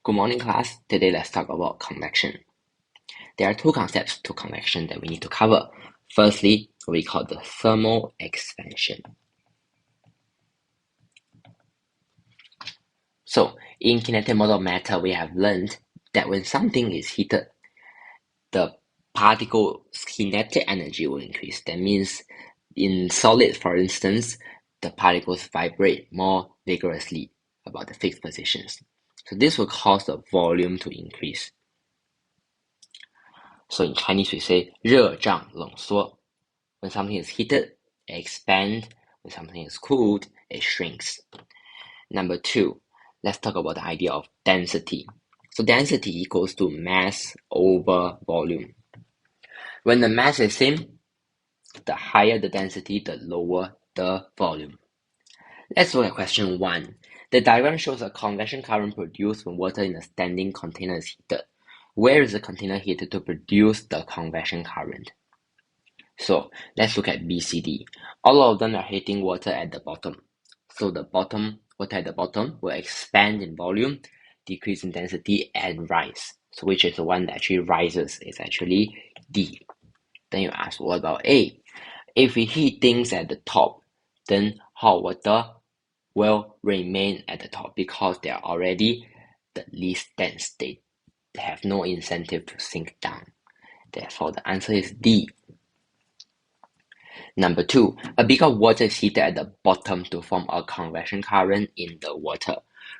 Good morning, class. Today, let's talk about convection. There are two concepts to convection that we need to cover. Firstly, what we call the thermal expansion. So, in kinetic model of matter, we have learned that when something is heated, the particle's kinetic energy will increase. That means in solids, for instance, the particles vibrate more vigorously about the fixed positions. So this will cause the volume to increase. So in Chinese we say 热胀冷缩. When something is heated, it expands. When something is cooled, it shrinks. Number two, let's talk about the idea of density. So density equals to mass over volume. When the mass is same, the higher the density, the lower the volume. Let's look at question 1. The diagram shows a convection current produced when water in a standing container is heated. Where is the container heated to produce the convection current? So let's look at BCD. All of them are hitting water at the bottom. So the water at the bottom will expand in volume, decrease in density, and rise. So which is the one that actually rises? It's actually D. Then you ask, what about A? If we heat things at the top, then hot water will remain at the top because they are already the least dense. They have no incentive to sink down. Therefore, the answer is D. Number 2, a beaker of water is heated at the bottom to form a convection current in the water.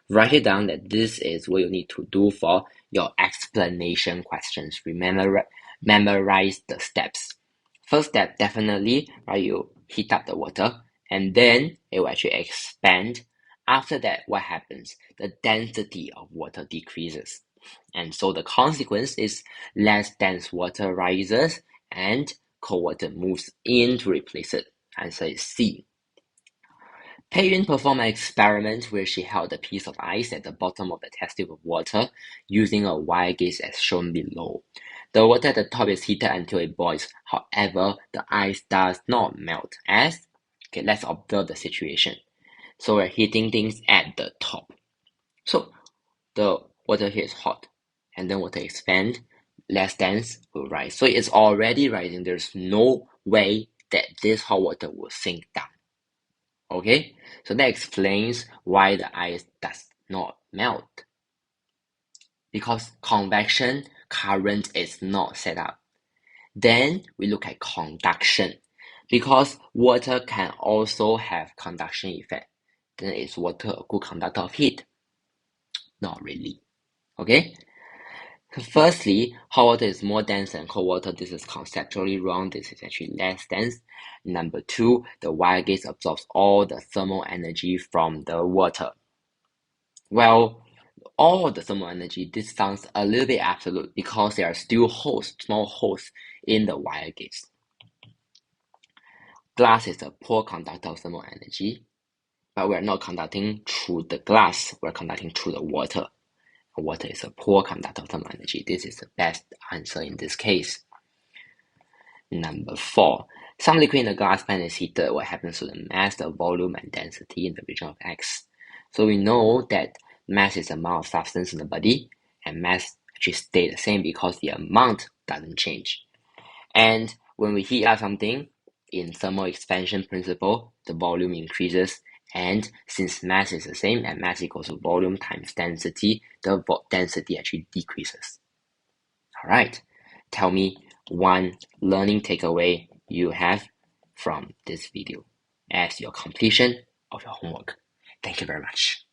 Write it down that this is what you need to do for your explanation questions. Memorize the steps. First step, definitely, right, you heat up the water and then it will actually expand. After that, what happens? The density of water decreases. And so the consequence is less dense water rises and cold water moves in to replace it. Answer is C. Pei Yun performed an experiment where she held a piece of ice at the bottom of the test tube of water using a wire gauge as shown below. The water at the top is heated until it boils. However, the ice does not melt. Okay, let's observe the situation. So we're heating things at the top. So the water here is hot, and then water expands, less dense will rise. So it's already rising. There's no way that this hot water will sink down. Okay, so that explains why the ice does not melt. Because convection current is not set up. Then we look at conduction. Because water can also have conduction effect. Then is water a good conductor of heat? Not really. Okay? Firstly, hot water is more dense than cold water. This is conceptually wrong. This is actually less dense. Number 2, the wire gauge absorbs all the thermal energy from the water. Well, all the thermal energy, this sounds a little bit absolute because there are still holes, small holes in the wire gauge. Glass is a poor conductor of thermal energy, but we're not conducting through the glass, we're conducting through the water. Water is a poor conductor of thermal energy. This is the best answer in this case. Number 4, some liquid in the glass pan is heated. What happens to the mass, the volume, and density in the region of X? So we know that mass is the amount of substance in the body, and mass actually stays the same because the amount doesn't change. And when we heat up something, in thermal expansion principle, the volume increases, and since mass is the same and mass equals to volume times density, the density actually decreases. Alright, tell me one learning takeaway you have from this video as your completion of your homework. Thank you very much.